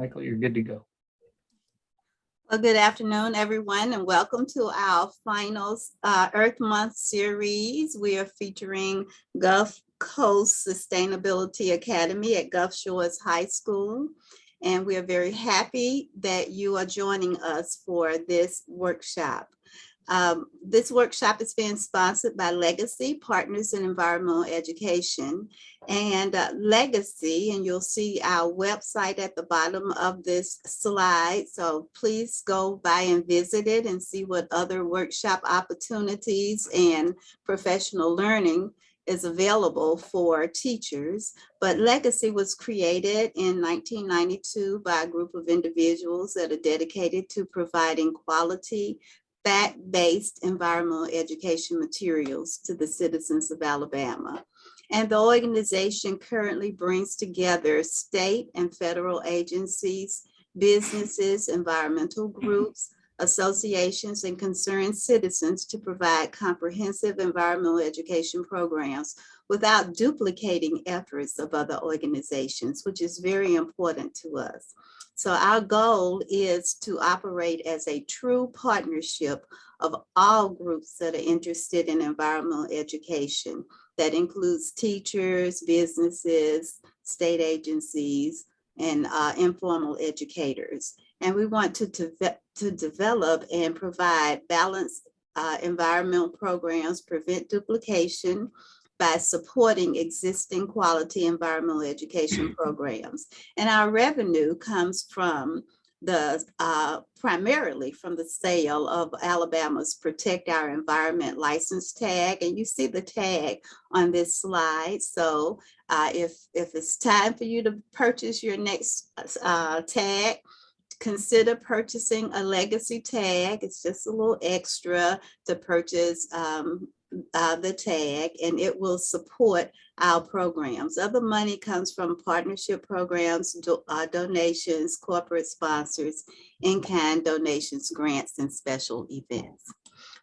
Michael, you're good to go. Well, good afternoon, everyone, and welcome to our final Earth Month series. We are featuring Gulf Coast Sustainability Academy at Gulf Shores High School. And we are very happy that you are joining us for this workshop. This workshop is being sponsored by Legacy Partners in Environmental Education. And Legacy, and you'll see our website at the bottom of this slide. So please go by and visit it and see what other workshop opportunities and professional learning is available for teachers. But Legacy was created in 1992 by a group of individuals that are dedicated to providing quality fact-based environmental education materials to the citizens of Alabama. And the organization currently brings together state and federal agencies, businesses, environmental groups, associations, and concerned citizens to provide comprehensive environmental education programs without duplicating efforts of other organizations, which is very important to us. So our goal is to operate as a true partnership of all groups that are interested in environmental education. That includes teachers, businesses, state agencies, and informal educators. And we want to develop and provide balanced environmental programs, prevent duplication, by supporting existing quality environmental education programs. And our revenue comes from the primarily from the sale of Alabama's Protect Our Environment license tag. And you see the tag on this slide. So if it's time for you to purchase your next tag, consider purchasing a Legacy tag. It's just a little extra to purchase the tag, and it will support our programs. Other money comes from partnership programs, donations, corporate sponsors, in-kind donations, grants, and special events.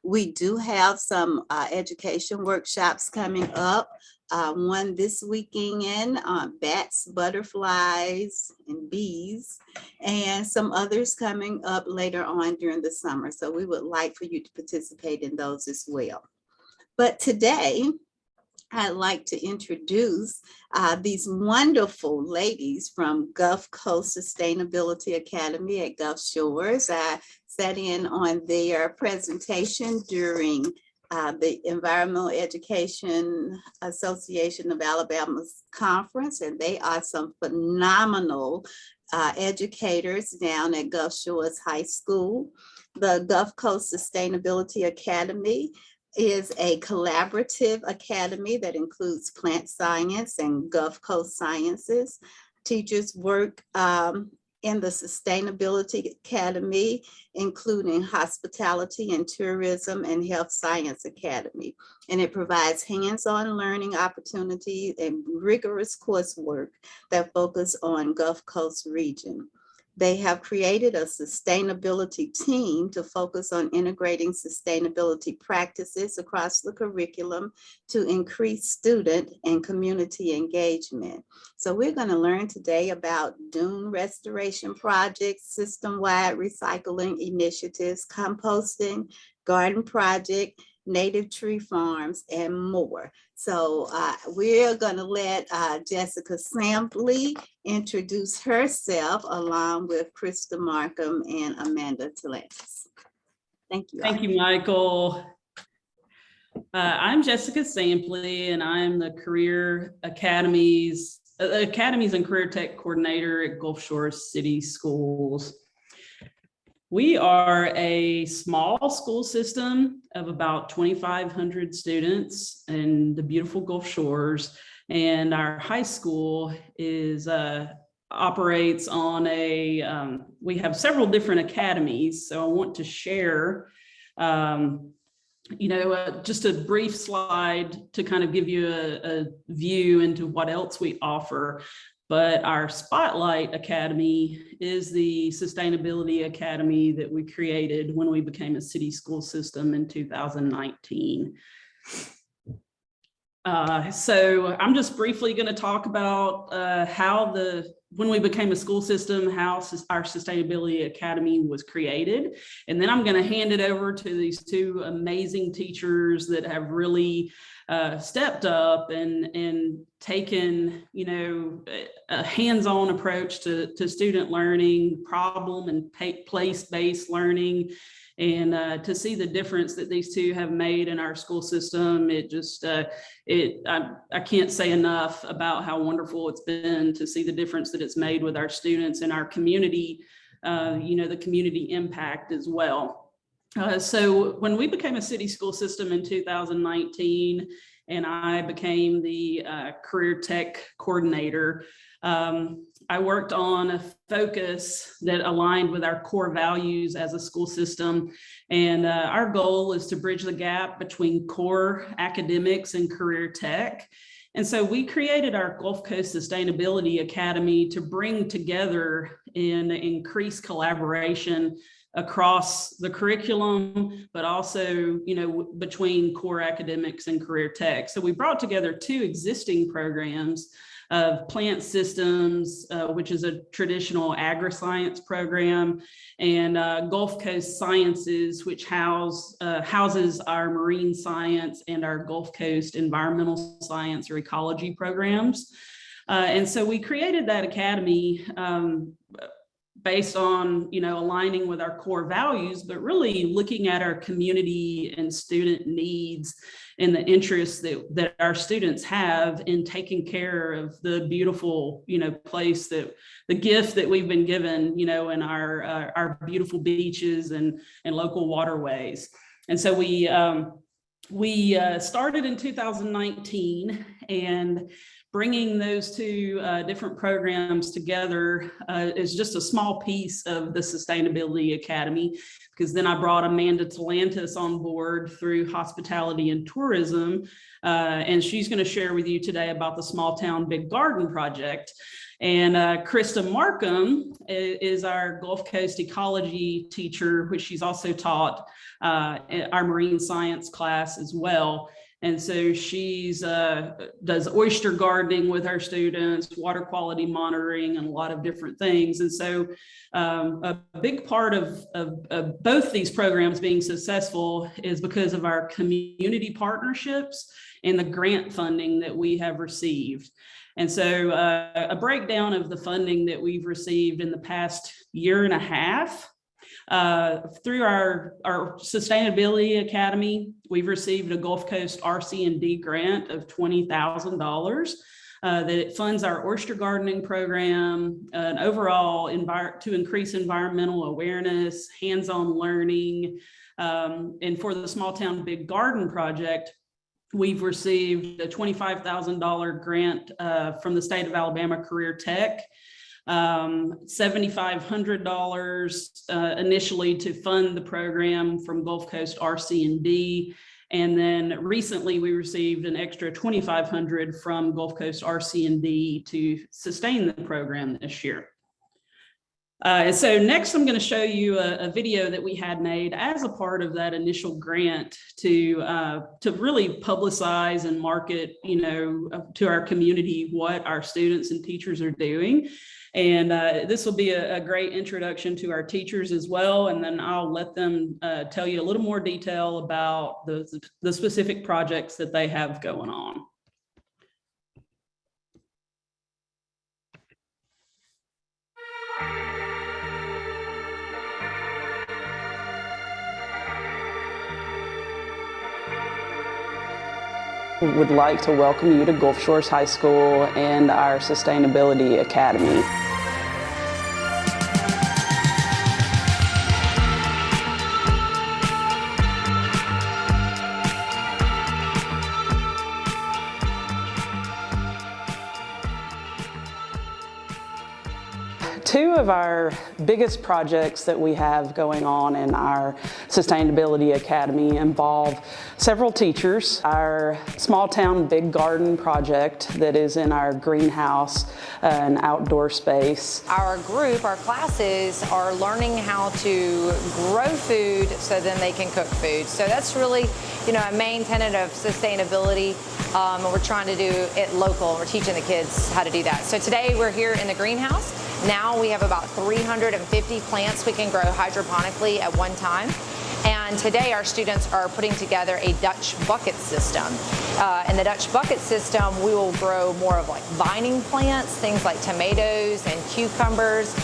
We do have some education workshops coming up. One this weekend on bats, butterflies, and bees, and some others coming up later on during the summer. So we would like for you to participate in those as well. But today, I'd like to introduce these wonderful ladies from Gulf Coast Sustainability Academy at Gulf Shores. I sat in on their presentation during the Environmental Education Association of Alabama's conference, and they are some phenomenal educators down at Gulf Shores High School. The Gulf Coast Sustainability Academy is a collaborative academy that includes plant science and Gulf Coast sciences. Teachers work in the Sustainability Academy, including Hospitality and Tourism and Health Science Academy. And it provides hands-on learning opportunities and rigorous coursework that focus on Gulf Coast region. They have created a sustainability team to focus on integrating sustainability practices across the curriculum to increase student and community engagement. So we're going to learn today about dune restoration projects, system-wide recycling initiatives, composting, garden project, native tree farms, and more. So we're going to let Jessica Sampley introduce herself along with Krista Markham and Amanda Talantis. Thank you. Thank you, Michael. I'm Jessica Sampley, and I'm the Academies and Career Tech Coordinator at Gulf Shores City Schools. We are a small school system of about 2,500 students in the beautiful Gulf Shores, and our high school is operates on a. We have several different academies, so I want to share, just a brief slide to kind of give you a view into what else we offer. But our Spotlight Academy is the Sustainability Academy that we created when we became a city school system in 2019. So I'm just briefly going to talk about how the when we became a school system, how our Sustainability Academy was created. And then I'm going to hand it over to these two amazing teachers that have really stepped up and taken, a hands-on approach to student learning, problem and place-based learning. And to see the difference that these two have made in our school system, it just, I can't say enough about how wonderful it's been to see the difference that it's made with our students and our community, the community impact as well. So when we became a city school system in 2019, and I became the career tech coordinator, I worked on a focus that aligned with our core values as a school system. And our goal is to bridge the gap between core academics and career tech. And so we created our Gulf Coast Sustainability Academy to bring together and increase collaboration across the curriculum, but also, between core academics and career tech. So we brought together two existing programs of plant systems, which is a traditional agri-science program, and Gulf Coast Sciences, which houses our marine science and our Gulf Coast environmental science or ecology programs. And so we created that academy based on, aligning with our core values, but really looking at our community and student needs and the interests that our students have in taking care of the beautiful, place that the gift that we've been given, in our beautiful beaches and local waterways. And so we started in 2019, and bringing those two different programs together is just a small piece of the Sustainability Academy, because then I brought Amanda Talantis on board through hospitality and tourism, and she's going to share with you today about the Small Town Big Garden project. And Krista Markham is our Gulf Coast ecology teacher, which she's also taught our marine science class as well. And so she's does oyster gardening with her students, water quality monitoring, and a lot of different things. And so a big part of both these programs being successful is because of our community partnerships and the grant funding that we have received. And so a breakdown of the funding that we've received in the past year and a half. Through our Sustainability Academy, we've received a Gulf Coast RC&D grant of $20,000 that it funds our oyster gardening program, an overall to increase environmental awareness, hands-on learning. And for the Small Town Big Garden project, we've received a $25,000 grant from the state of Alabama Career Tech. $7,500 initially to fund the program from Gulf Coast RC&D. And then recently we received an extra $2,500 from Gulf Coast RC&D to sustain the program this year. And so next I'm going to show you a video that we had made as a part of that initial grant to really publicize and market, to our community what our students and teachers are doing. And this will be a great introduction to our teachers as well. And then I'll let them tell you a little more detail about the specific projects that they have going on. We would like to welcome you to Gulf Shores High School and our Sustainability Academy. Two of our biggest projects that we have going on in our Sustainability Academy involve several teachers. Our Small Town Big Garden project that is in our greenhouse and outdoor space. Our group, our classes are learning how to grow food so then they can cook food. So that's really, a main tenet of sustainability. and we're trying to do it local. We're teaching the kids how to do that. So today we're here in the greenhouse. Now we have about 350 plants we can grow hydroponically at one time. And today our students are putting together a Dutch bucket system. In the Dutch bucket system, we will grow more of like vining plants, things like tomatoes and cucumbers,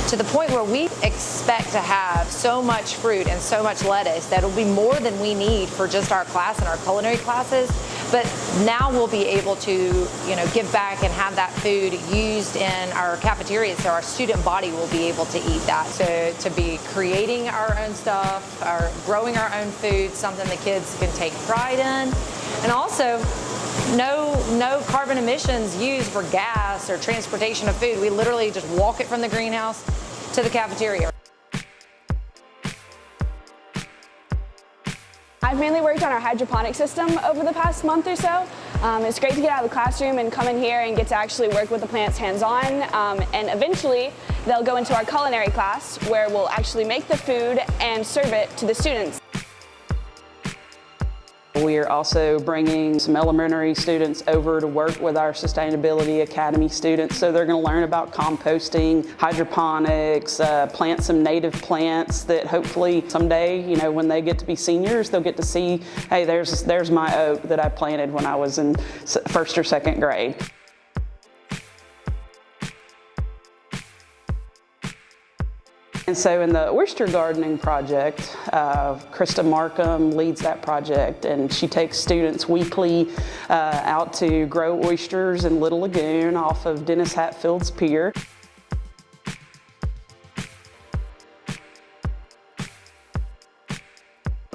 to the point where we expect to have so much fruit and so much lettuce that it'll be more than we need for just our class and our culinary classes. But now we'll be able to, give back and have that food used in our cafeteria, so our student body will be able to eat that. So to be creating our own stuff, or growing our own food, something the kids can take pride in, and also no carbon emissions used for gas or transportation of food. We literally just walk it from the greenhouse to the cafeteria. I've mainly worked on our hydroponic system over the past month or so. It's great to get out of the classroom and come in here and get to actually work with the plants hands-on. And eventually, they'll go into our culinary class where we'll actually make the food and serve it to the students. We are also bringing some elementary students over to work with our Sustainability Academy students. So they're going to learn about composting, hydroponics, plant some native plants that hopefully someday, when they get to be seniors, they'll get to see, hey, there's my oak that I planted when I was in first or second grade. And so in the oyster gardening project, Krista Markham leads that project, and she takes students weekly out to grow oysters in Little Lagoon off of Dennis Hatfield's Pier.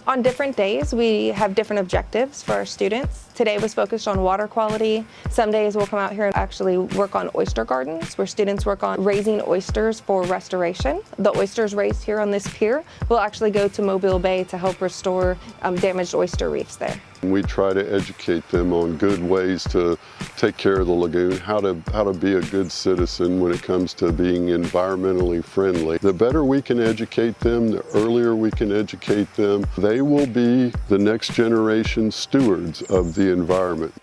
On different days, we have different objectives for our students. Today was focused on water quality. Some days we'll come out here and actually work on oyster gardens, where students work on raising oysters for restoration. The oysters raised here on this pier will actually go to Mobile Bay to help restore damaged oyster reefs there. We try to educate them on good ways to take care of the lagoon, how to be a good citizen when it comes to being environmentally friendly. The better we can educate them, the earlier we can educate them, they will be the next generation stewards of the environment.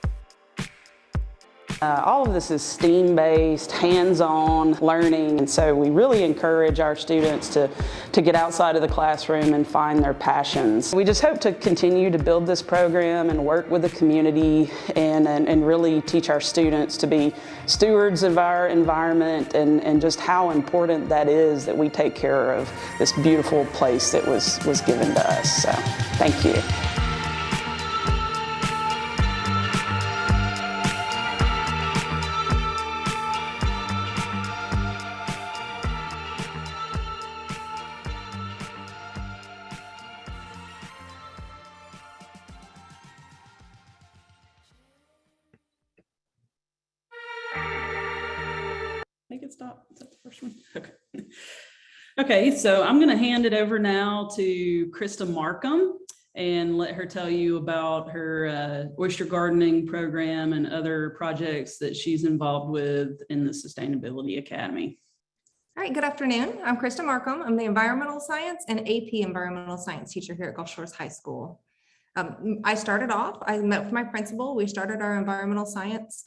All of this is STEAM-based, hands-on learning, and so we really encourage our students to get outside of the classroom and find their passions. We just hope to continue to build this program and work with the community and really teach our students to be stewards of our environment and just how important that is that we take care of this beautiful place that was given to us. So, thank you. Make it stop. Is that the first one? Okay. Okay, so I'm going to hand it over now to Krista Markham and let her tell you about her oyster gardening program and other projects that she's involved with in the Sustainability Academy. All right, good afternoon. I'm Krista Markham. I'm the Environmental Science and AP Environmental Science teacher here at Gulf Shores High School. I met with my principal. We started our environmental science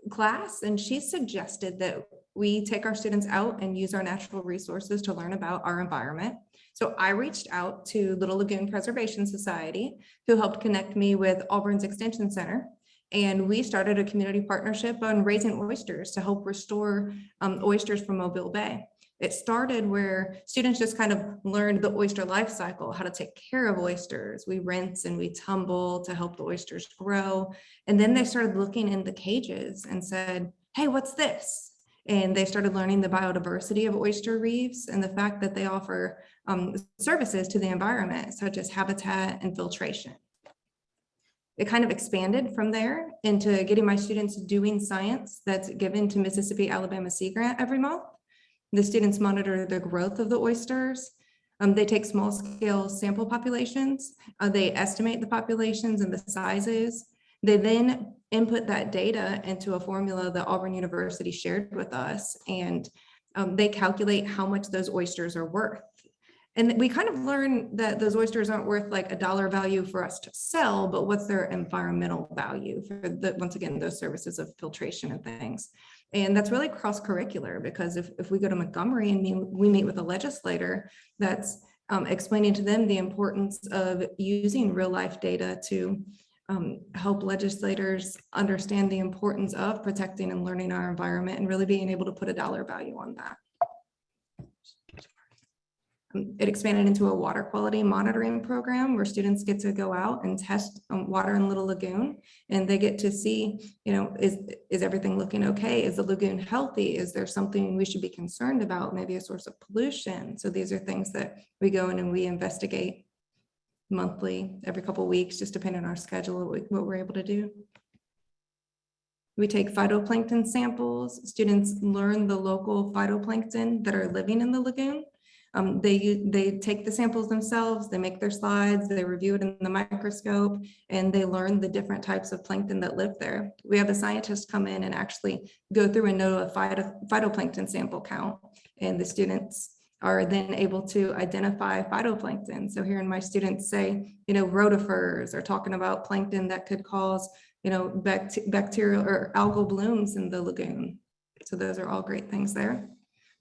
class, and she suggested that we take our students out and use our natural resources to learn about our environment. So I reached out to Little Lagoon Preservation Society, who helped connect me with Auburn's Extension Center. And we started a community partnership on raising oysters to help restore oysters from Mobile Bay. It started where students just kind of learned the oyster life cycle, how to take care of oysters. We rinse and we tumble to help the oysters grow. And then they started looking in the cages and said, hey, what's this? And they started learning the biodiversity of oyster reefs and the fact that they offer services to the environment, such as habitat and filtration. It kind of expanded from there into getting my students doing science that's given to Mississippi Alabama Sea Grant every month. The students monitor the growth of the oysters. They take small scale sample populations. They estimate the populations and the sizes. They then input that data into a formula that Auburn University shared with us, and they calculate how much those oysters are worth. And we kind of learned that those oysters aren't worth like a dollar value for us to sell, but what's their environmental value for once again, those services of filtration and things. And that's really cross-curricular, because if we go to Montgomery and we meet with a legislator that's explaining to them the importance of using real life data to help legislators understand the importance of protecting and learning our environment and really being able to put a dollar value on that. It expanded into a water quality monitoring program where students get to go out and test water in Little Lagoon, and they get to see, is everything looking okay? Is the lagoon healthy? Is there something we should be concerned about? Maybe a source of pollution. So these are things that we go in and we investigate monthly, every couple of weeks, just depending on our schedule, what we're able to do. We take phytoplankton samples. Students learn the local phytoplankton that are living in the lagoon. They take the samples themselves, they make their slides, they review it in the microscope, and they learn the different types of plankton that live there. We have a scientist come in and actually go through and know a phytoplankton sample count, and the students are then able to identify phytoplankton. So hearing my students say, rotifers, are talking about plankton that could cause, bacterial or algal blooms in the lagoon. So those are all great things there.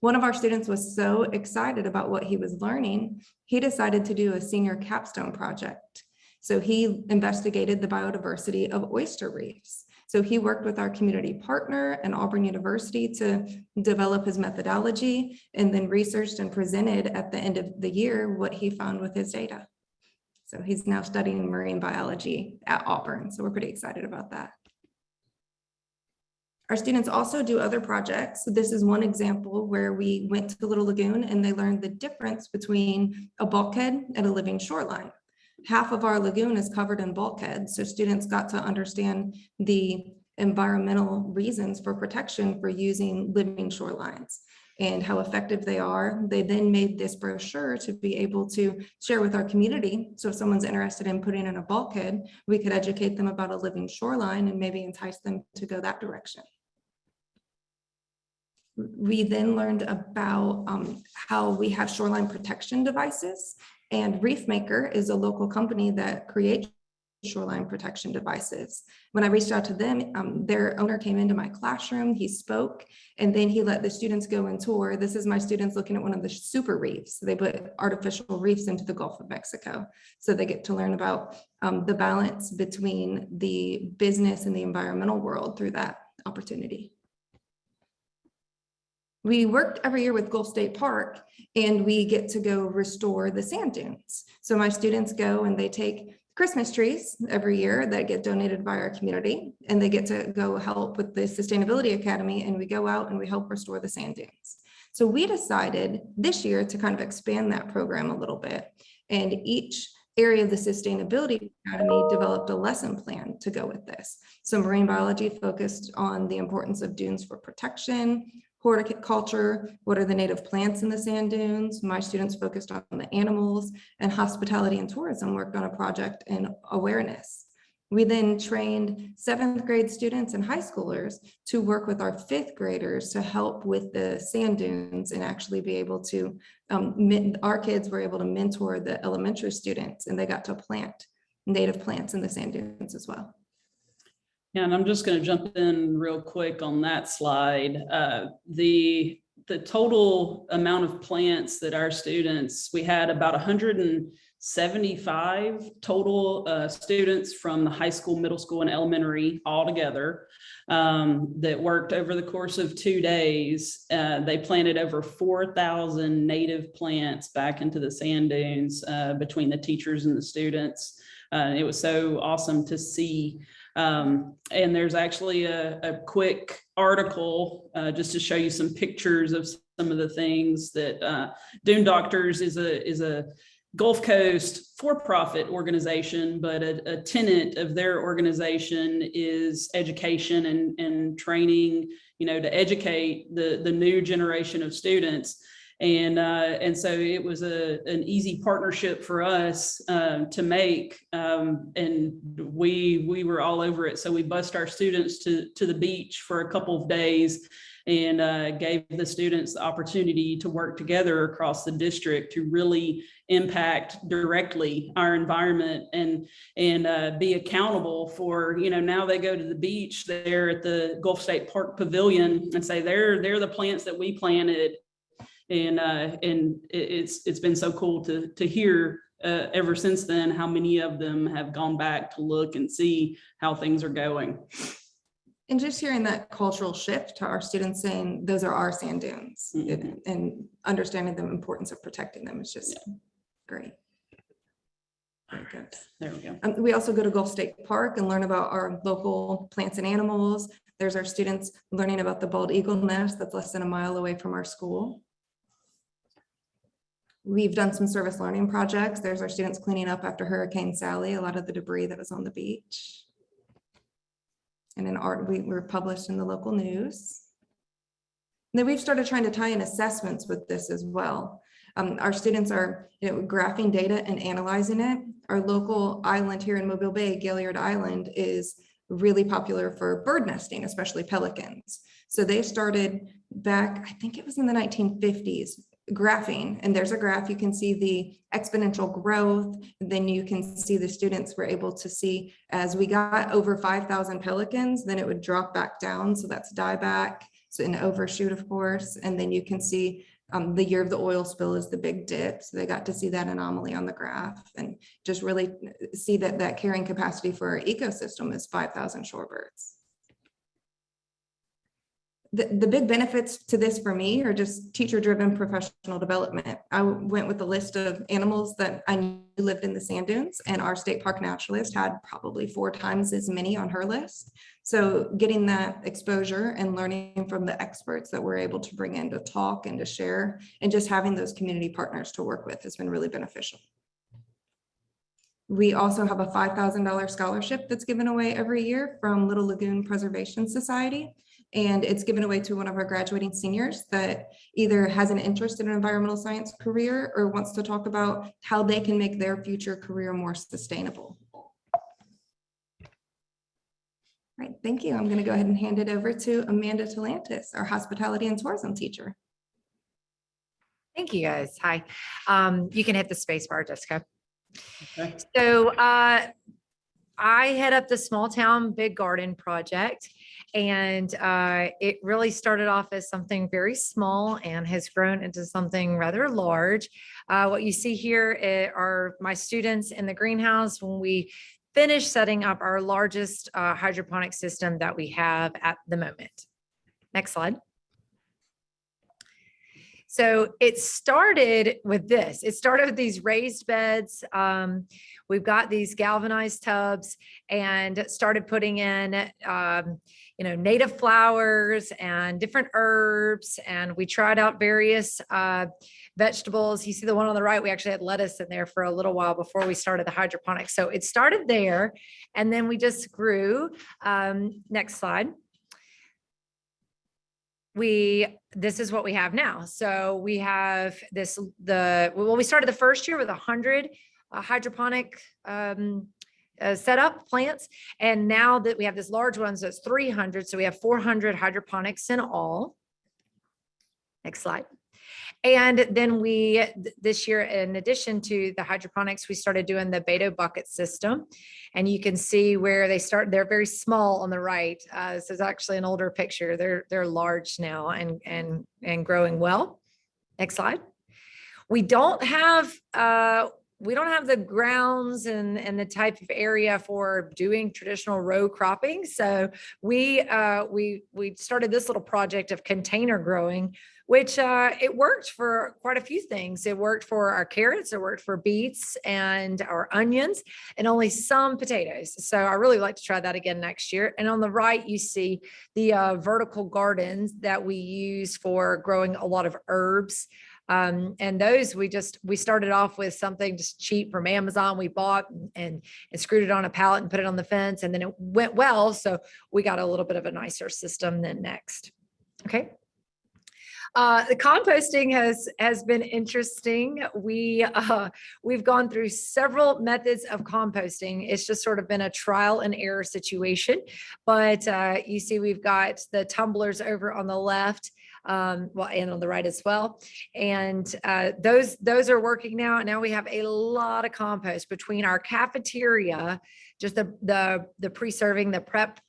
One of our students was so excited about what he was learning, he decided to do a senior capstone project. So he investigated the biodiversity of oyster reefs. So he worked with our community partner and Auburn University to develop his methodology, and then researched and presented at the end of the year what he found with his data. So he's now studying marine biology at Auburn. So we're pretty excited about that. Our students also do other projects. So this is one example where we went to the Little Lagoon and they learned the difference between a bulkhead and a living shoreline. Half of our lagoon is covered in bulkheads. So students got to understand the environmental reasons for protection for using living shorelines and how effective they are. They then made this brochure to be able to share with our community. So if someone's interested in putting in a bulkhead, we could educate them about a living shoreline and maybe entice them to go that direction. We then learned about how we have shoreline protection devices, and Reef Maker is a local company that creates shoreline protection devices. When I reached out to them, their owner came into my classroom, he spoke, and then he let the students go and tour. This is my students looking at one of the super reefs. They put artificial reefs into the Gulf of Mexico. So they get to learn about the balance between the business and the environmental world through that opportunity. We worked every year with Gulf State Park, and we get to go restore the sand dunes. So my students go and they take Christmas trees every year that get donated by our community, and they get to go help with the Sustainability Academy, and we go out and we help restore the sand dunes. So we decided this year to kind of expand that program a little bit, and each area of the Sustainability Academy developed a lesson plan to go with this. So marine biology focused on the importance of dunes for protection, horticulture, what are the native plants in the sand dunes? My students focused on the animals, and hospitality and tourism worked on a project in awareness. We then trained 7th grade students and high schoolers to work with our 5th graders to help with the sand dunes and actually be able to, our kids were able to mentor the elementary students, and they got to plant native plants in the sand dunes as well. Yeah, and I'm just going to jump in real quick on that slide. The total amount of plants that our students, we had about 175 total students from the high school, middle school, and elementary all together that worked over the course of 2 days. They planted over 4,000 native plants back into the sand dunes between the teachers and the students. It was so awesome to see. And there's actually a quick article just to show you some pictures of some of the things that Dune Doctors is a Gulf Coast for-profit organization, but a tenet of their organization is education and training, to educate the new generation of students. And so it was an easy partnership for us to make, and we were all over it. So we bussed our students to the beach for a couple of days and gave the students the opportunity to work together across the district to really impact directly our environment and be accountable for, now they go to the beach there at the Gulf State Park Pavilion and say, they're the plants that we planted. And it's been so cool to hear ever since then how many of them have gone back to look and see how things are going. And just hearing that cultural shift to our students saying those are our sand dunes, and understanding the importance of protecting them is just great. Very good. There we go. We also go to Gulf State Park and learn about our local plants and animals. There's our students learning about the bald eagle nest that's less than a mile away from our school. We've done some service learning projects. There's our students cleaning up after Hurricane Sally, a lot of the debris that was on the beach. And in art, we were published in the local news. And then we've started trying to tie in assessments with this as well. Our students are graphing data and analyzing it. Our local island here in Mobile Bay, Gaillard Island, is really popular for bird nesting, especially pelicans. So they started back, I think it was in the 1950s, graphing, and there's a graph. You can see the exponential growth. Then you can see the students were able to see as we got over 5,000 pelicans, then it would drop back down. So that's dieback, so an overshoot, of course. And then you can see the year of the oil spill is the big dip. So they got to see that anomaly on the graph and just really see that carrying capacity for our ecosystem is 5,000 shorebirds. The big benefits to this for me are just teacher-driven professional development. I went with a list of animals that I knew lived in the sand dunes, and our state park naturalist had probably 4 times as many on her list. So getting that exposure and learning from the experts that we're able to bring in to talk and to share, and just having those community partners to work with has been really beneficial. We also have a $5,000 scholarship that's given away every year from Little Lagoon Preservation Society. And it's given away to one of our graduating seniors that either has an interest in an environmental science career or wants to talk about how they can make their future career more sustainable. All right, thank you. I'm going to go ahead and hand it over to Amanda Talantis, our hospitality and tourism teacher. Thank you, guys. Hi. You can hit the space bar, Jessica. Okay. So I head up the Small Town Big Garden project, and it really started off as something very small and has grown into something rather large. What you see here are my students in the greenhouse when we finish setting up our largest hydroponic system that we have at the moment. Next slide. So it started with this. It started with these raised beds. We've got these galvanized tubs and started putting in, native flowers and different herbs. And we tried out various vegetables. You see the one on the right, we actually had lettuce in there for a little while before we started the hydroponics. So it started there, and then we just grew. Next slide. This is what we have now. So we have we started the first year with 100 hydroponic setup plants. And now that we have this large one, so it's 300. So we have 400 hydroponics in all. Next slide. And then this year, in addition to the hydroponics, we started doing the Beto bucket system. And you can see where they're very small on the right. This is actually an older picture. They're large now and growing well. Next slide. We don't have the grounds and the type of area for doing traditional row cropping. So we started this little project of container growing, which it worked for quite a few things. It worked for our carrots, it worked for beets and our onions, and only some potatoes. So I really like to try that again next year. And on the right, you see the vertical gardens that we use for growing a lot of herbs. And those we started off with something just cheap from Amazon. We bought and screwed it on a pallet and put it on the fence, and then it went well. So we got a little bit of a nicer system then next. Okay. The composting has been interesting. We've gone through several methods of composting. It's just sort of been a trial and error situation. But you see, we've got the tumblers over on the left, well, and on the right as well. And those are working now. Now we have a lot of compost between our cafeteria, just the pre-serving, the prep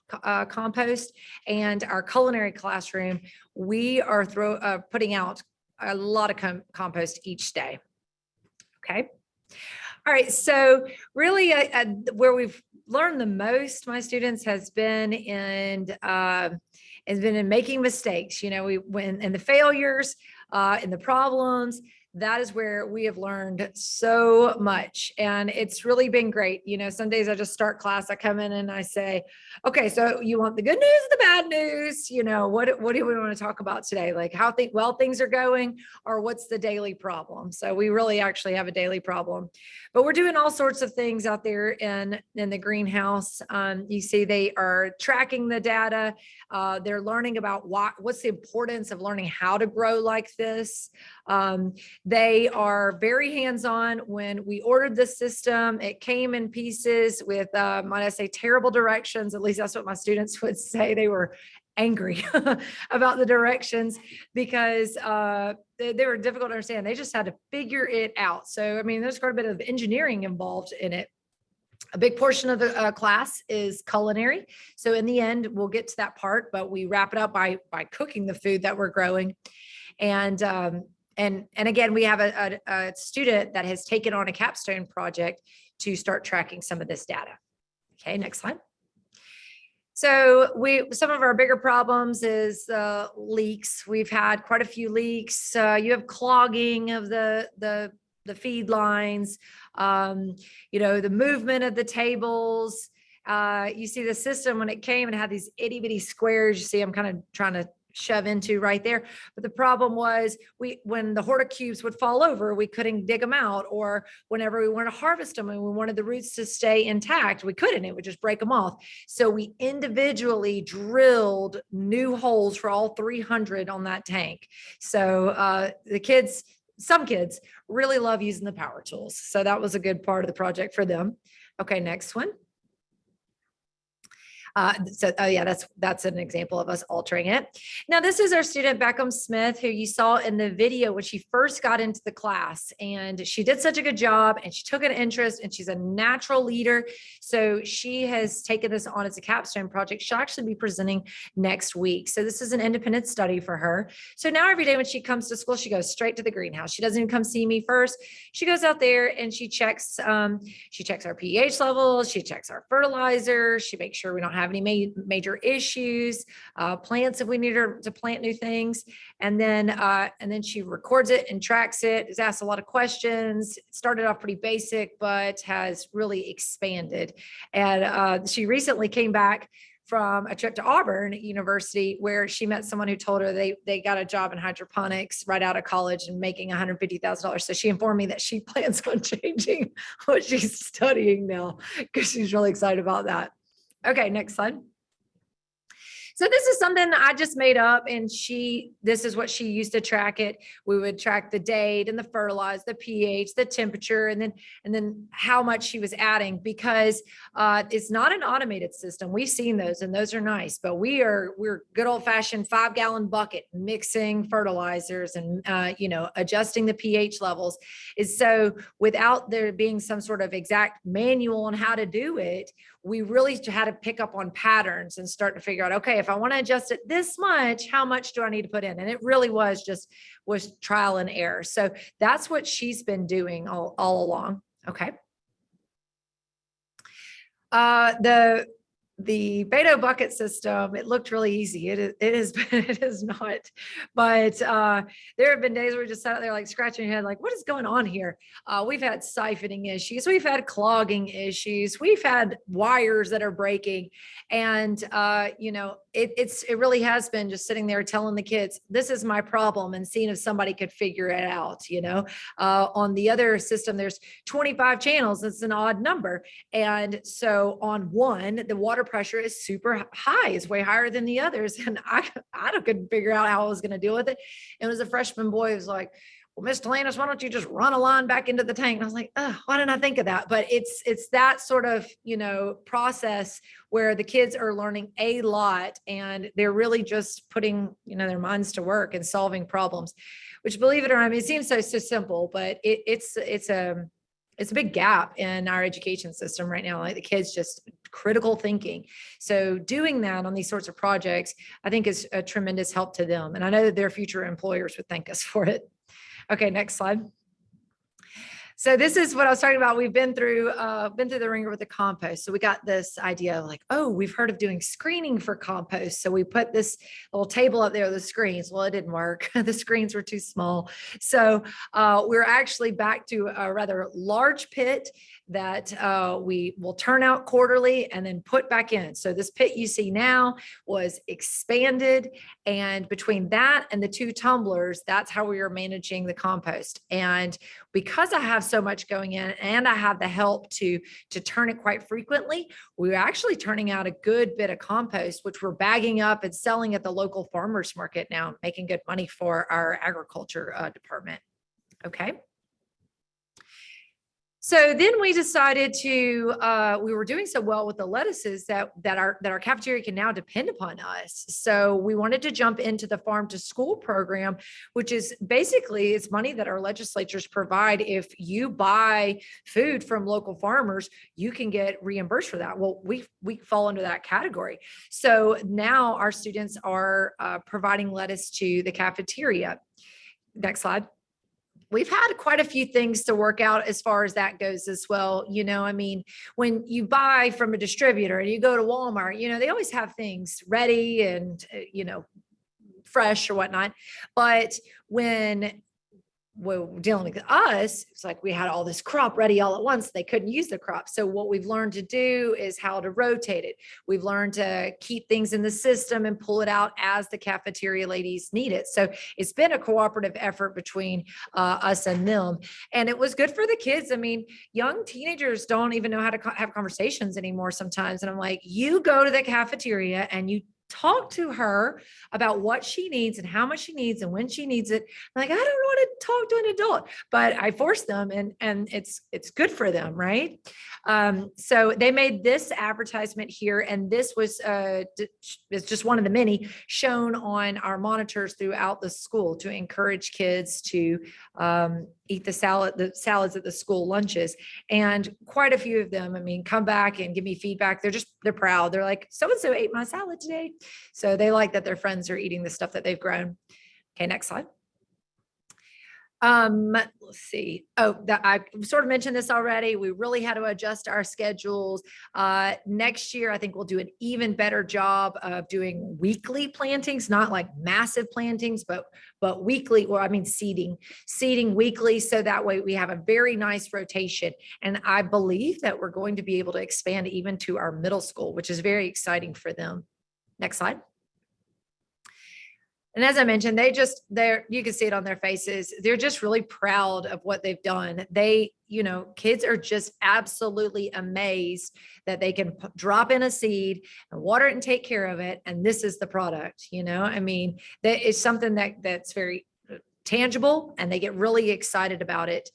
compost, and our culinary classroom. We are putting out a lot of compost each day. Okay. All right. So really where we've learned the most, my students, has been in making mistakes. You know, in the failures, in the problems. That is where we have learned so much. And it's really been great. You know, some days I just start class, I come in and I say, okay, so you want the good news, the bad news? You know, what do we want to talk about today? Like how things are going, or what's the daily problem? So we really actually have a daily problem, but we're doing all sorts of things out there in the greenhouse. You see, they are tracking the data. They're learning about what's the importance of learning how to grow like this. They are very hands-on. When we ordered the system, it came in pieces with, might I say, terrible directions. At least that's what my students would say. They were angry about the directions because they were difficult to understand. They just had to figure it out. So, I mean, there's quite a bit of engineering involved in it. A big portion of the class is culinary. So in the end, we'll get to that part, but we wrap it up by cooking the food that we're growing. And again, we have a student that has taken on a capstone project to start tracking some of this data. Okay, next slide. So some of our bigger problems is leaks. We've had quite a few leaks. You have clogging of the feed lines, you know, the movement of the tables. You see the system when it came and had these itty bitty squares. You see, I'm kind of trying to shove into right there. But the problem was when the horticubes would fall over, we couldn't dig them out, or whenever we wanted to harvest them and we wanted the roots to stay intact, we couldn't, it would just break them off. So we individually drilled new holes for all 300 on that tank. So some kids really love using the power tools. So that was a good part of the project for them. Okay, next one. That's an example of us altering it. Now, this is our student Beckham Smith, who you saw in the video when she first got into the class, and she did such a good job and she took an interest and she's a natural leader. So she has taken this on as a capstone project. She'll actually be presenting next week. So this is an independent study for her. So now every day when she comes to school, she goes straight to the greenhouse. She doesn't even come see me first. She goes out there and she checks our pH levels. She checks our fertilizer. She makes sure we don't have any major issues, plants if we need her to plant new things. And then she records it and tracks it, is asked a lot of questions. It started off pretty basic, but has really expanded. And she recently came back from a trip to Auburn University, where she met someone who told her they got a job in hydroponics right out of college and making $150,000. So she informed me that she plans on changing what she's studying now, because she's really excited about that. Okay, next slide. So this is something I just made up, and this is what she used to track it. We would track the date and the fertilizer, the pH, the temperature, and then how much she was adding, because it's not an automated system. We've seen those, and those are nice, but we're good old fashioned 5-gallon bucket mixing fertilizers and adjusting the pH levels. Is so without there being some sort of exact manual on how to do it, we really had to pick up on patterns and start to figure out, okay, if I want to adjust it this much, how much do I need to put in? And it really was trial and error. So that's what she's been doing all along. Okay. The Beto bucket system, it looked really easy. It is not, but there have been days where we just sat out there like scratching your head, like, what is going on here? We've had siphoning issues. We've had clogging issues. We've had wires that are breaking. And, it really has been just sitting there telling the kids, this is my problem, and seeing if somebody could figure it out. On the other system, there's 25 channels. It's an odd number. And so on one, the water pressure is super high. It's way higher than the others. And I couldn't figure out how I was going to deal with it. It was a freshman boy who was like, well, Miss Talanis, why don't you just run a line back into the tank? And I was like, oh, why didn't I think of that? But it's that sort of, process where the kids are learning a lot and they're really just putting, their minds to work and solving problems, which, believe it or not, it seems so simple, but it's a big gap in our education system right now. Like the kids just critical thinking. So doing that on these sorts of projects, I think is a tremendous help to them. And I know that their future employers would thank us for it. Okay, next slide. So this is what I was talking about. We've been through the ringer with the compost. So we got this idea of like, oh, we've heard of doing screening for compost. So we put this little table up there with the screens. Well, it didn't work. The screens were too small. So we're actually back to a rather large pit that we will turn out quarterly and then put back in. So this pit you see now was expanded, and between that and the 2 tumblers, that's how we are managing the compost. And because I have so much going in and I have the help to turn it quite frequently, we're actually turning out a good bit of compost, which we're bagging up and selling at the local farmers market now, making good money for our agriculture department. Okay. So then we decided we were doing so well with the lettuces that our cafeteria can now depend upon us. So we wanted to jump into the farm to school program, which is basically it's money that our legislatures provide. If you buy food from local farmers, you can get reimbursed for that. Well, we fall under that category. So now our students are providing lettuce to the cafeteria. Next slide. We've had quite a few things to work out as far as that goes as well. When you buy from a distributor and you go to Walmart, they always have things ready and, fresh or whatnot. But when we're dealing with us, it's like we had all this crop ready all at once. They couldn't use the crop. So what we've learned to do is how to rotate it. We've learned to keep things in the system and pull it out as the cafeteria ladies need it. So it's been a cooperative effort between us and them. And it was good for the kids. Young teenagers don't even know how to have conversations anymore sometimes. And I'm like, you go to the cafeteria and you talk to her about what she needs and how much she needs and when she needs it. I'm like, I don't want to talk to an adult, but I force them and it's good for them. Right. So they made this advertisement here, and this was it's just one of the many shown on our monitors throughout the school to encourage kids to eat the salads at the school lunches. And quite a few of them, come back and give me feedback. They're proud. They're like, so-and-so ate my salad today. So they like that their friends are eating the stuff that they've grown. Okay, next slide. Let's see. I sort of mentioned this already. We really had to adjust our schedules. Next year, I think we'll do an even better job of doing weekly plantings, not like massive plantings, but weekly, seeding weekly. So that way we have a very nice rotation. And I believe that we're going to be able to expand even to our middle school, which is very exciting for them. Next slide. And as I mentioned, you can see it on their faces. They're just really proud of what they've done. Kids are just absolutely amazed that they can drop in a seed and water it and take care of it. And this is the product, that is something that's very tangible, and they get really excited about it.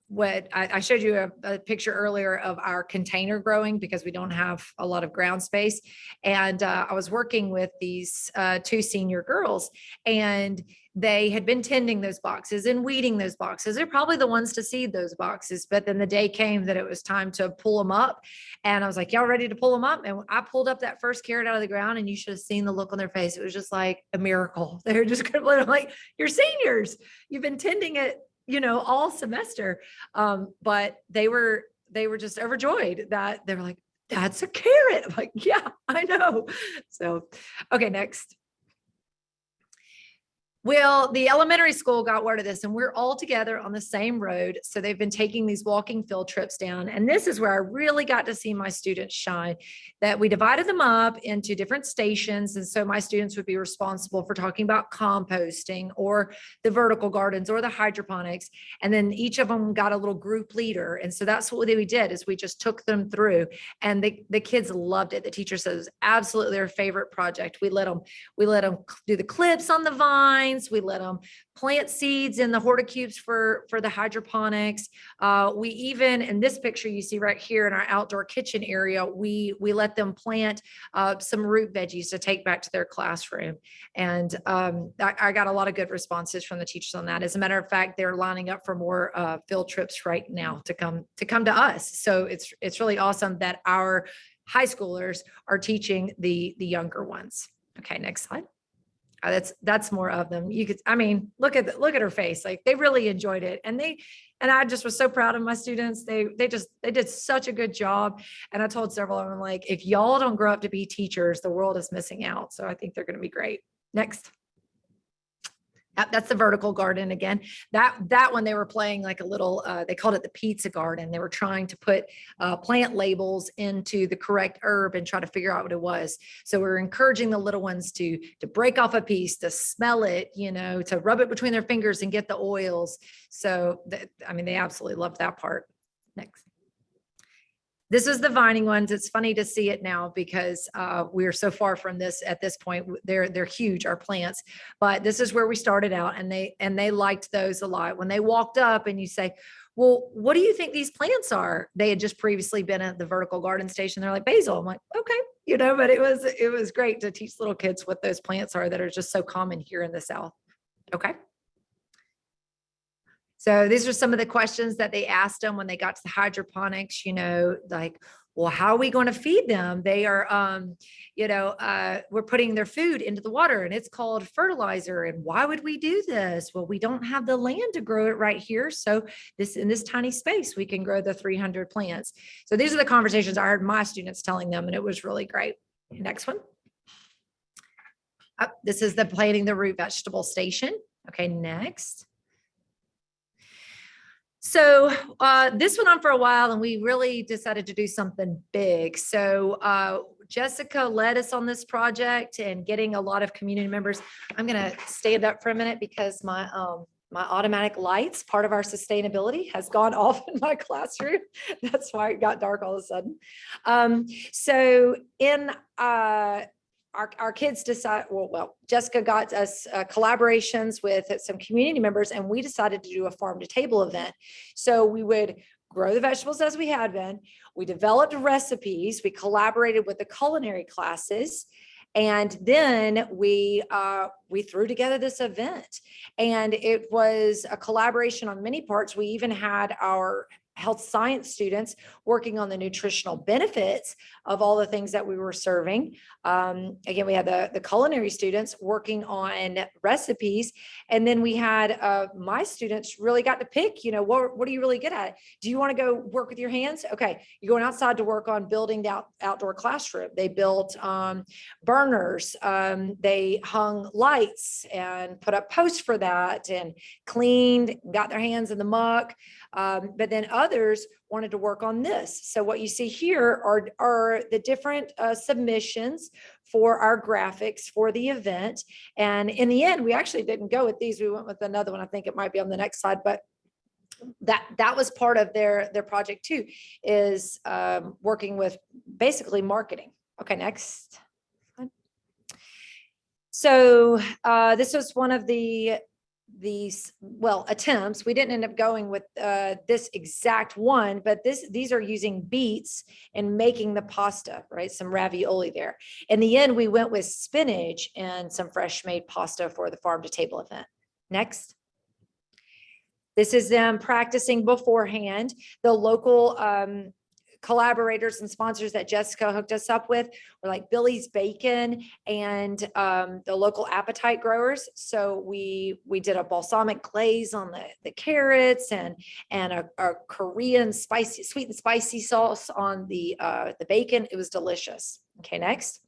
What I showed you a picture earlier of our container growing because we don't have a lot of ground space. And I was working with these 2 senior girls, and they had been tending those boxes and weeding those boxes. They're probably the ones to seed those boxes. But then the day came that it was time to pull them up. And I was like, y'all ready to pull them up? And I pulled up that first carrot out of the ground, and you should have seen the look on their face. It was just like a miracle. They were just like, you're seniors. You've been tending it all semester. But they were just overjoyed that they were like, that's a carrot. I'm like, yeah, I know. So, okay, next. Well, the elementary school got word of this and we're all together on the same road. So they've been taking these walking field trips down. And this is where I really got to see my students shine, that we divided them up into different stations. And so my students would be responsible for talking about composting or the vertical gardens or the hydroponics. And then each of them got a little group leader. And so that's what we did, is we just took them through, and the kids loved it. The teacher said it was absolutely their favorite project. We let them do the clips on the vines. We let them plant seeds in the horticubes for the hydroponics. We even, in this picture you see right here in our outdoor kitchen area, we let them plant some root veggies to take back to their classroom. And I got a lot of good responses from the teachers on that. As a matter of fact, they're lining up for more field trips right now to come to us. So it's really awesome that our high schoolers are teaching the younger ones. Okay, next slide. That's more of them. You could, I mean, look at her face. Like, they really enjoyed it. And I just was so proud of my students. They did such a good job. And I told several of them, like, if y'all don't grow up to be teachers, the world is missing out. So I think they're going to be great. Next. That's the vertical garden again. That one, they were playing like a little, they called it the pizza garden. They were trying to put plant labels into the correct herb and try to figure out what it was. So we're encouraging the little ones to break off a piece, to smell it, to rub it between their fingers and get the oils. So I mean, they absolutely loved that part. Next. This is the vining ones. It's funny to see it now because we're so far from this at this point. They're huge, our plants, but this is where we started out, and they liked those a lot. When they walked up and you say, well, what do you think these plants are? They had just previously been at the vertical garden station. They're like, basil. I'm like, okay, but it was great to teach little kids what those plants are that are just so common here in the South. Okay. So these are some of the questions that they asked them when they got to the hydroponics, like, well, how are we going to feed them? They are, we're putting their food into the water and it's called fertilizer. And why would we do this? Well, we don't have the land to grow it right here. So in this tiny space, we can grow the 300 plants. So these are the conversations I heard my students telling them, and it was really great. Next one. This is the planting the root vegetable station. Okay, next. So this went on for a while, and we really decided to do something big. So Jessica led us on this project and getting a lot of community members. I'm going to stand up for a minute because my automatic lights, part of our sustainability, has gone off in my classroom. That's why it got dark all of a sudden. So in our kids decide, Jessica got us collaborations with some community members, and we decided to do a farm to table event. So we would grow the vegetables as we had been. We developed recipes. We collaborated with the culinary classes. And then we threw together this event, and it was a collaboration on many parts. We even had our health science students working on the nutritional benefits of all the things that we were serving. Again, we had the culinary students working on recipes. And then we had my students really got to pick, what are you really good at? Do you want to go work with your hands? Okay, you're going outside to work on building the outdoor classroom. They built burners. They hung lights and put up posts for that and cleaned, got their hands in the muck. But then others wanted to work on this. So what you see here are the different submissions for our graphics for the event. And in the end, we actually didn't go with these. We went with another one. I think it might be on the next slide, but that was part of their project too, is working with basically marketing. Okay, next. So this was one of these attempts. We didn't end up going with this exact one, but these are using beets and making the pasta, right? Some ravioli there. In the end, we went with spinach and some fresh made pasta for the farm to table event. Next. This is them practicing beforehand. The local collaborators and sponsors that Jessica hooked us up with were like Billy's Bacon and the local appetite growers. So we did a balsamic glaze on the carrots and a Korean sweet and spicy sauce on the bacon. It was delicious. Okay, next.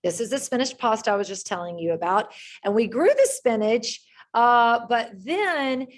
This is the spinach pasta I was just telling you about. And we grew the spinach, but then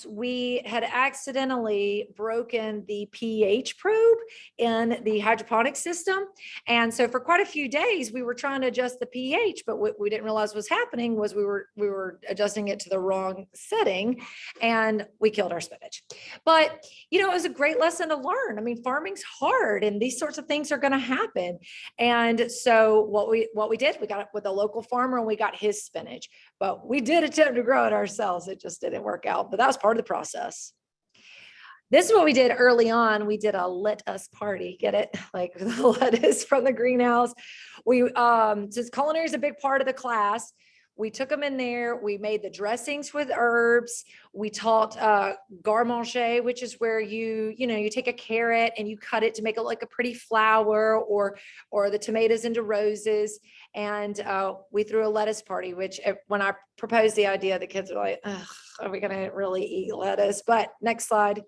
we had accidentally broken the pH probe in the hydroponic system. And so for quite a few days, we were trying to adjust the pH, but what we didn't realize was happening was we were adjusting it to the wrong setting, and we killed our spinach. But, you know, it was a great lesson to learn. I mean, farming's hard and these sorts of things are going to happen. And so what we did, we got it with a local farmer and we got his spinach, but we did attempt to grow it ourselves. It just didn't work out, but that was part of the process. This is what we did early on. We did a let us party, get it? Like the lettuce from the greenhouse. Since culinary is a big part of the class, we took them in there. We made the dressings with herbs. We taught garde-manger, which is where you take a carrot and you cut it to make it like a pretty flower, or the tomatoes into roses. And we threw a lettuce party, which when I proposed the idea, the kids were like, ugh, are we gonna really eat lettuce? But next slide.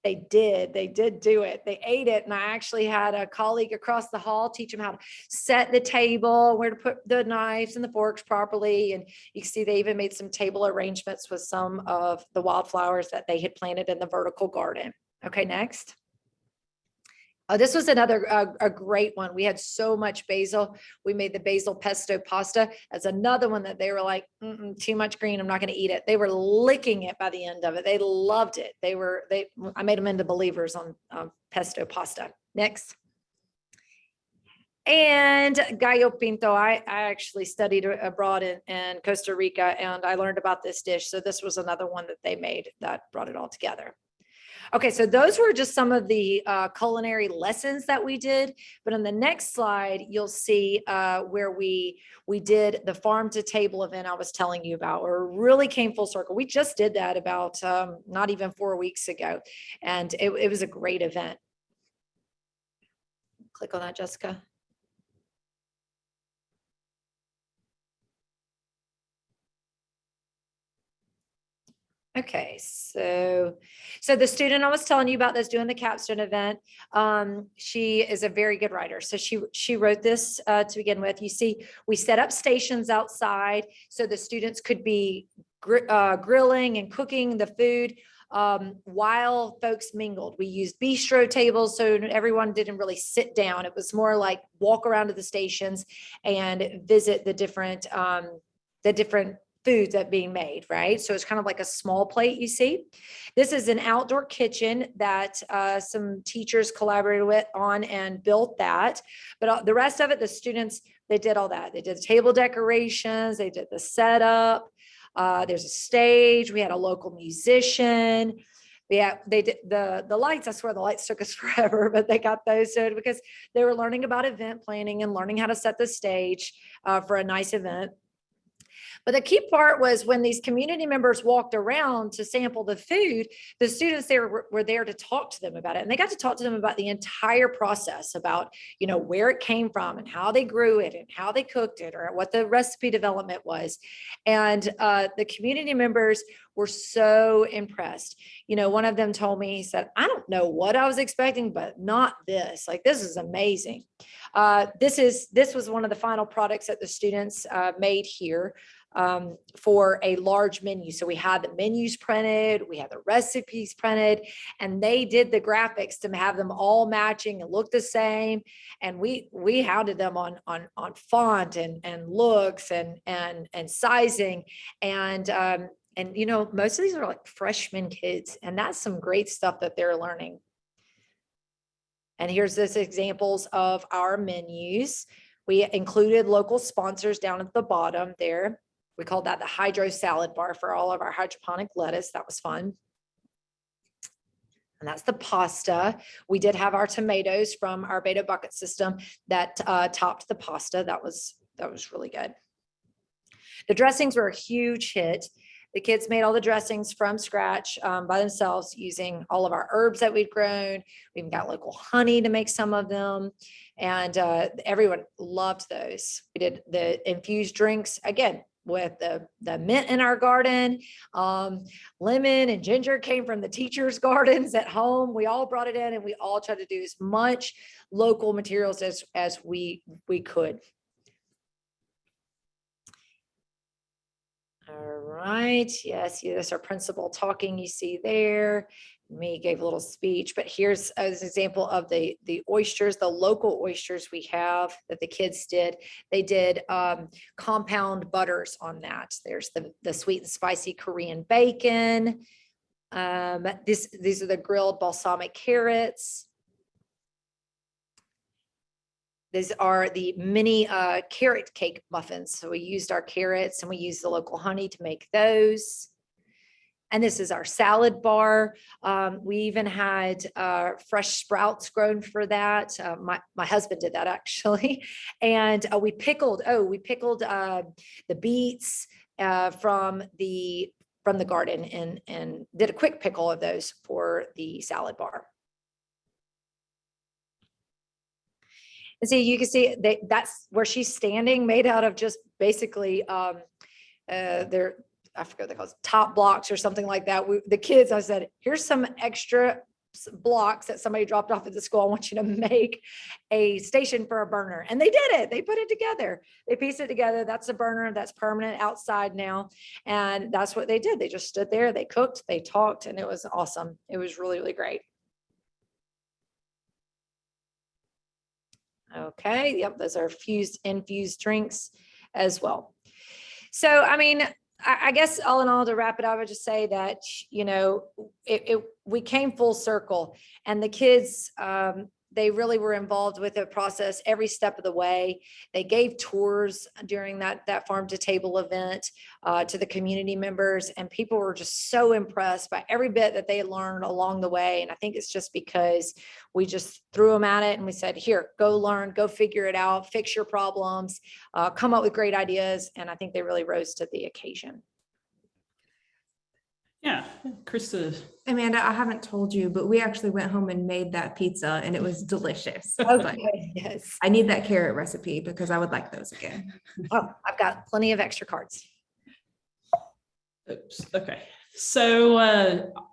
They did do it. They ate it. And I actually had a colleague across the hall teach them how to set the table, where to put the knives and the forks properly. And you can see they even made some table arrangements with some of the wildflowers that they had planted in the vertical garden. Okay, next. This was another a great one. We had so much basil. We made the basil pesto pasta. That's another one that they were like, too much green, I'm not going to eat it. They were licking it by the end of it. They loved it. I made them into believers on pesto pasta. Next. And gallo pinto, I actually studied abroad in Costa Rica, and I learned about this dish. So this was another one that they made that brought it all together. Okay, so those were just some of the culinary lessons that we did. But on the next slide, you'll see where we did the farm to table event I was telling you about, where it really came full circle. We just did that about not even 4 weeks ago, and it was a great event. Click on that, Jessica. Okay, so the student I was telling you about that's doing the capstone event, she is a very good writer. So she wrote this to begin with. You see, we set up stations outside so the students could be grilling and cooking the food while folks mingled. We used bistro tables, so everyone didn't really sit down. It was more like walk around to the stations and visit the different foods that being made, right? So it's kind of like a small plate, you see. This is an outdoor kitchen that some teachers collaborated with on and built that. But the rest of it, the students, they did all that. They did the table decorations, they did the setup. There's a stage. We had a local musician. They did the lights. I swear the lights took us forever, but they got those so because they were learning about event planning and learning how to set the stage for a nice event. But the key part was when these community members walked around to sample the food, the students there were there to talk to them about it. And they got to talk to them about the entire process, about, where it came from and how they grew it and how they cooked it or what the recipe development was. And the community members were so impressed. One of them told me, he said, I don't know what I was expecting, but not this. Like, this is amazing. This was one of the final products that the students made here for a large menu. So we had the menus printed, we had the recipes printed, and they did the graphics to have them all matching and look the same. And we hounded them on font and looks and sizing. And most of these are like freshman kids, and that's some great stuff that they're learning. And here's this examples of our menus. We included local sponsors down at the bottom there. We called that the hydro salad bar for all of our hydroponic lettuce. That was fun. And that's the pasta. We did have our tomatoes from our beta bucket system that topped the pasta. That was really good. The dressings were a huge hit. The kids made all the dressings from scratch by themselves using all of our herbs that we've grown. We even got local honey to make some of them. And everyone loved those. We did the infused drinks, again, with the mint in our garden. Lemon and ginger came from the teachers' gardens at home. We all brought it in, and we all tried to do as much local materials as we could. right, yes, yes, our principal talking, you see there. Me gave a little speech, but here's an example of the oysters, the local oysters we have that the kids did. They did compound butters on that. There's the sweet and spicy Korean bacon. These are the grilled balsamic carrots. These are the mini carrot cake muffins. So we used our carrots and we used the local honey to make those. And this is our salad bar. We even had fresh sprouts grown for that. My husband did that actually. And we pickled the beets from the garden and did a quick pickle of those for the salad bar. And see, you can see that's where she's standing, made out of just basically I forget what they call it, top blocks or something like that. The kids, I said, here's some extra blocks that somebody dropped off at the school. I want you to make a station for a burner. And they did it. They put it together. They pieced it together. That's a burner that's permanent outside now. And that's what they did. They just stood there, they cooked, they talked, and it was awesome. It was really, really great. Okay, yep, those are infused drinks as well. So, I mean, I guess all in all, to wrap it up, I would just say that, you know, we came full circle, and the kids, they really were involved with the process every step of the way. They gave tours during that farm to table event to the community members, and people were just so impressed by every bit that they learned along the way. And I think it's just because we just threw them at it and we said, here, go learn, go figure it out, fix your problems, come up with great ideas. And I think they really rose to the occasion. Yeah, Krista. Amanda, I haven't told you, but we actually went home and made that pizza and it was delicious. Okay, yes. I need that carrot recipe because I would like those again. Oh, I've got plenty of extra cards. Oops, okay. So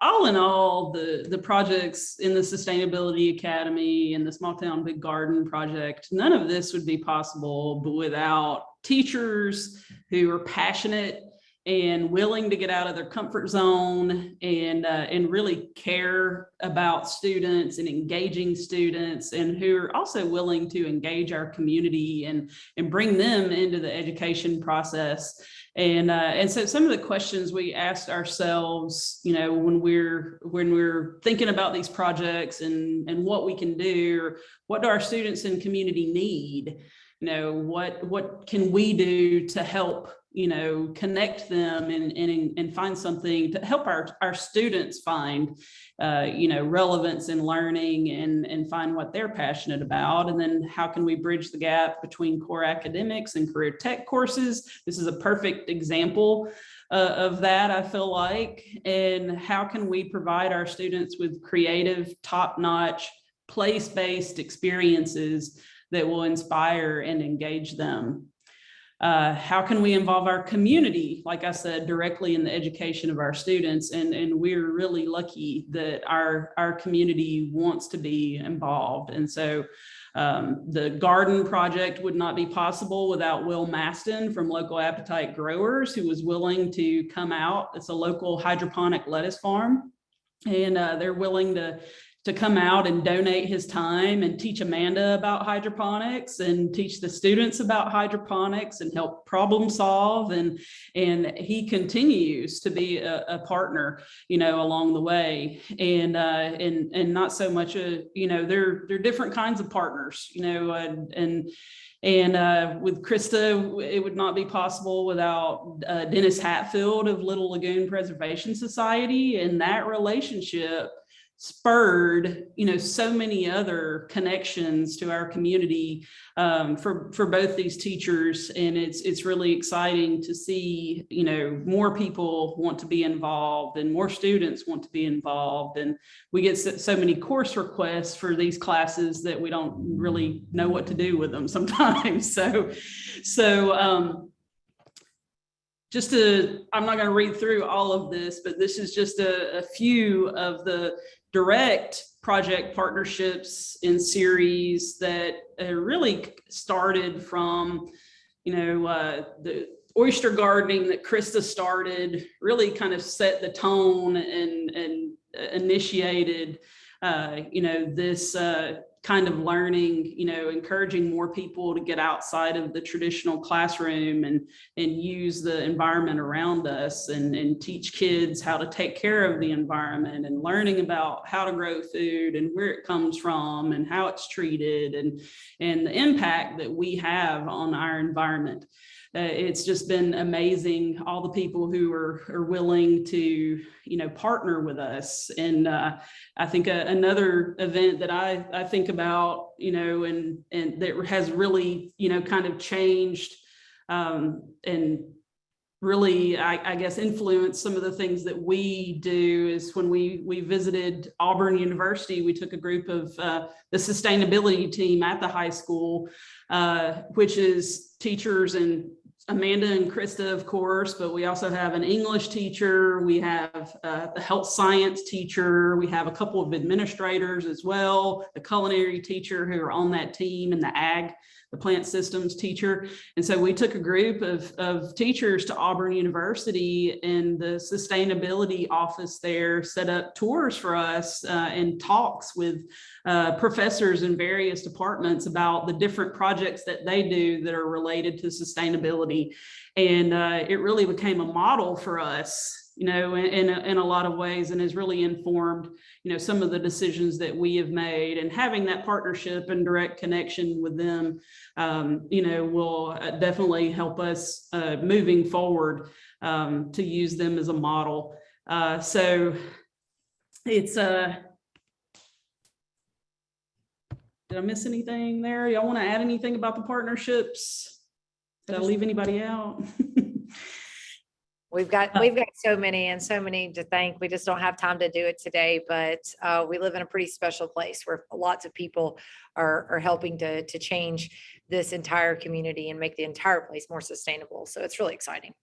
all in all, the projects in the Sustainability Academy and the Small Town Big Garden project, none of this would be possible but without teachers who are passionate and willing to get out of their comfort zone and really care about students and engaging students, and who are also willing to engage our community and bring them into the education process. And so some of the questions we asked ourselves, you know, when we're thinking about these projects and what we can do, or what do our students and community need? You know, what can we do to help, you know, connect them and find something to help our students find, you know, relevance in learning and find what they're passionate about. And then how can we bridge the gap between core academics and career tech courses? This is a perfect example of that, I feel like. And how can we provide our students with creative, top-notch, place-based experiences that will inspire and engage them? How can we involve our community, like I said, directly in the education of our students? And we're really lucky that our community wants to be involved. And so the garden project would not be possible without Will Maston from Local Appetite Growers, who was willing to come out. It's a local hydroponic lettuce farm, and they're willing to come out and donate his time and teach Amanda about hydroponics and teach the students about hydroponics and help problem solve. And he continues to be a partner, you know, along the way. And not so much you know, they're different kinds of partners, you know, and with Krista, it would not be possible without Dennis Hatfield of Little Lagoon Preservation Society, and that relationship spurred, you know, so many other connections to our community for both these teachers. And it's really exciting to see, you know, more people want to be involved and more students want to be involved. And we get so many course requests for these classes that we don't really know what to do with them sometimes. So I'm not going to read through all of this, but this is just a few of the direct project partnerships in series that really started from, you know, oyster gardening that Krista started really kind of set the tone and initiated, this kind of learning, encouraging more people to get outside of the traditional classroom and use the environment around us and teach kids how to take care of the environment and learning about how to grow food and where it comes from and how it's treated and the impact that we have on our environment. It's just been amazing, all the people who are willing to, partner with us. And I think another event that I think about, and that has really, kind of changed and really, I guess, influenced some of the things that we do is when we visited Auburn University, we took a group of the sustainability team at the high school, which is teachers and Amanda and Krista, of course, but we also have an English teacher, we have the health science teacher, we have a couple of administrators as well, the culinary teacher who are on that team, and the plant systems teacher. And so we took a group of teachers to Auburn University, and the sustainability office there set up tours for us and talks with professors in various departments about the different projects that they do that are related to sustainability. And it really became a model for us, in a lot of ways, and has really informed, some of the decisions that we have made. And having that partnership and direct connection with them, will definitely help us moving forward to use them as a model. So it's did I miss anything there? Y'all want to add anything about the partnerships? Did I leave anybody out? We've got so many to thank. We just don't have time to do it today, but we live in a pretty special place where lots of people are helping to change this entire community and make the entire place more sustainable. So it's really exciting.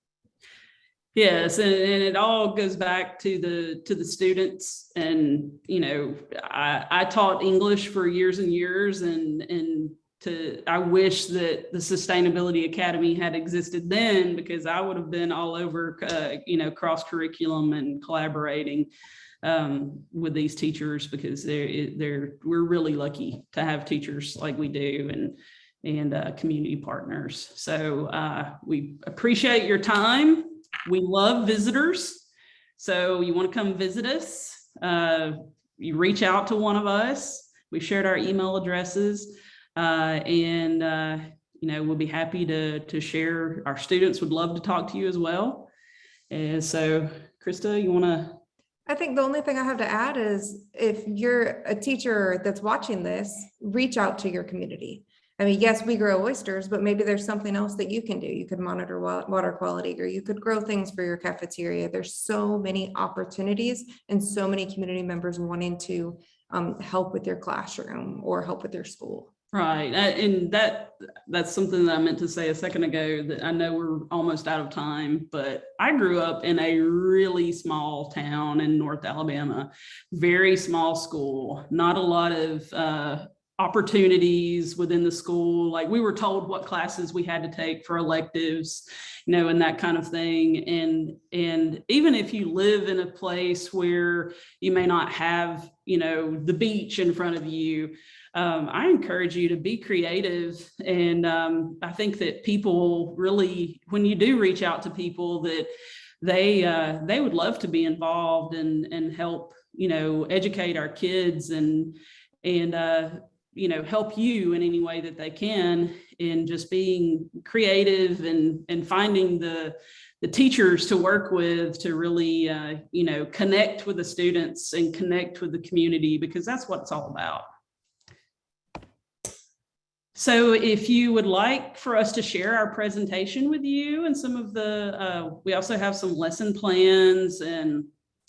Yes, and it all goes back to the students. And I taught English for years and years, and I wish that the Sustainability Academy had existed then, because I would have been all over, cross curriculum and collaborating with these teachers, because we're really lucky to have teachers like we do and community partners. So we appreciate your time. We love visitors. So you want to come visit us, you reach out to one of us. We shared our email addresses. We'll be happy to share. Our students would love to talk to you as well. And so, Krista, you want to? I think the only thing I have to add is, if you're a teacher that's watching this, reach out to your community. I mean, yes, we grow oysters, but maybe there's something else that you can do. You could monitor water quality, or you could grow things for your cafeteria. There's so many opportunities and so many community members wanting to help with your classroom or help with your school. Right. And that's something that I meant to say a second ago, that I know we're almost out of time, but I grew up in a really small town in North Alabama, very small school, not a lot of opportunities within the school. Like, we were told what classes we had to take for electives, and that kind of thing. And even if you live in a place where you may not have, the beach in front of you, I encourage you to be creative. And I think that people really, when you do reach out to people, that they would love to be involved and help, educate our kids and help you in any way that they can, in just being creative and finding the teachers to work with to really, connect with the students and connect with the community, because that's what it's all about. So if you would like for us to share our presentation with you and some of we also have some lesson plans and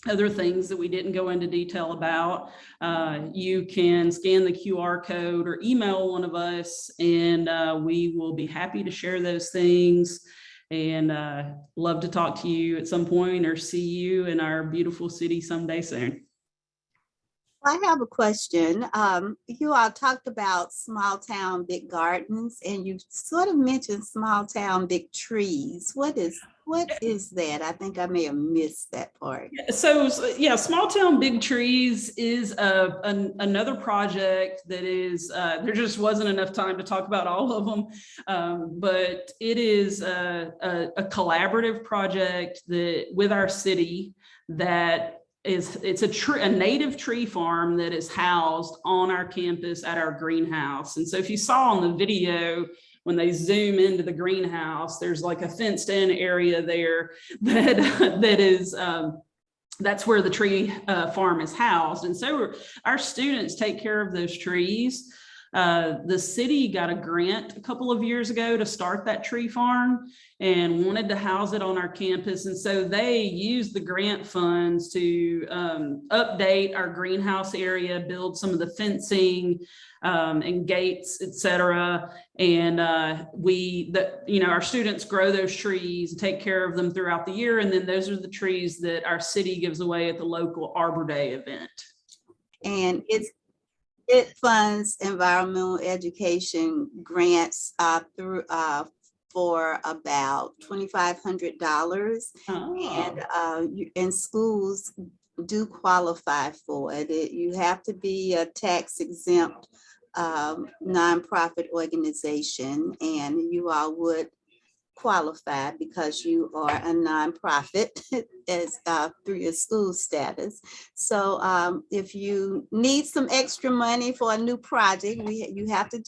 other things that we didn't go into detail about, you can scan the QR code or email one of us, and we will be happy to share those things, and love to talk to you at some point or see you in our beautiful city someday soon. I have a question. You all talked about small town, big gardens, and you sort of mentioned small town, big trees. What is that? I think I may have missed that part. So yeah, Small Town Big Trees is another project that is, there just wasn't enough time to talk about all of them. But it is a collaborative project that with our city that it's a native tree farm that is housed on our campus at our greenhouse. And so if you saw on the video, when they zoom into the greenhouse, there's like a fenced in area there that is, that's where the tree farm is housed. And so our students take care of those trees. The city got a grant a couple of years ago to start that tree farm and wanted to house it on our campus. And so they used the grant funds to update our greenhouse area, build some of the fencing and gates, et cetera. And our students grow those trees, take care of them throughout the year. And then those are the trees that our city gives away at the local Arbor Day event. And it funds environmental education grants for about $2,500, and schools do qualify for it. You have to be a tax exempt nonprofit organization, and you all would qualify because you are a nonprofit as through your school status. So if you need some extra money for a new project, you have to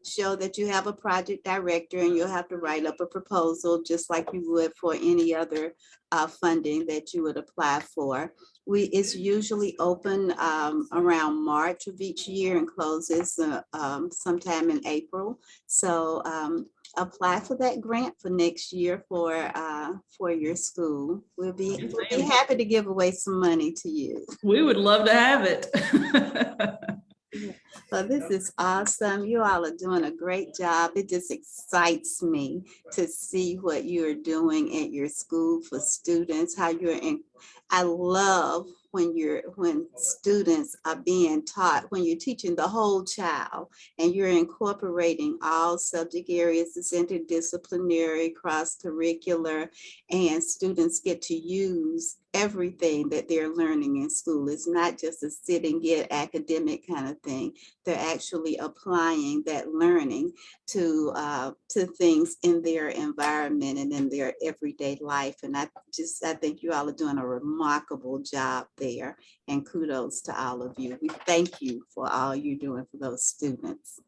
show that you have a project director, and you'll have to write up a proposal just like you would for any other funding that you would apply for. It's usually open around March of each year and closes sometime in April. So apply for that grant for next year for your school. We'll be happy to give away some money to you. We would love to have it. So this is awesome. You all are doing a great job. It just excites me to see what you're doing at your school for students, how I love when students are being taught, when you're teaching the whole child and you're incorporating all subject areas, it's interdisciplinary, cross-curricular, and students get to use everything that they're learning in school. It's not just a sit and get academic kind of thing. They're actually applying that learning to things in their environment and in their everyday life. And I think you all are doing a remarkable job there, and kudos to all of you. We thank you for all you're doing for those students.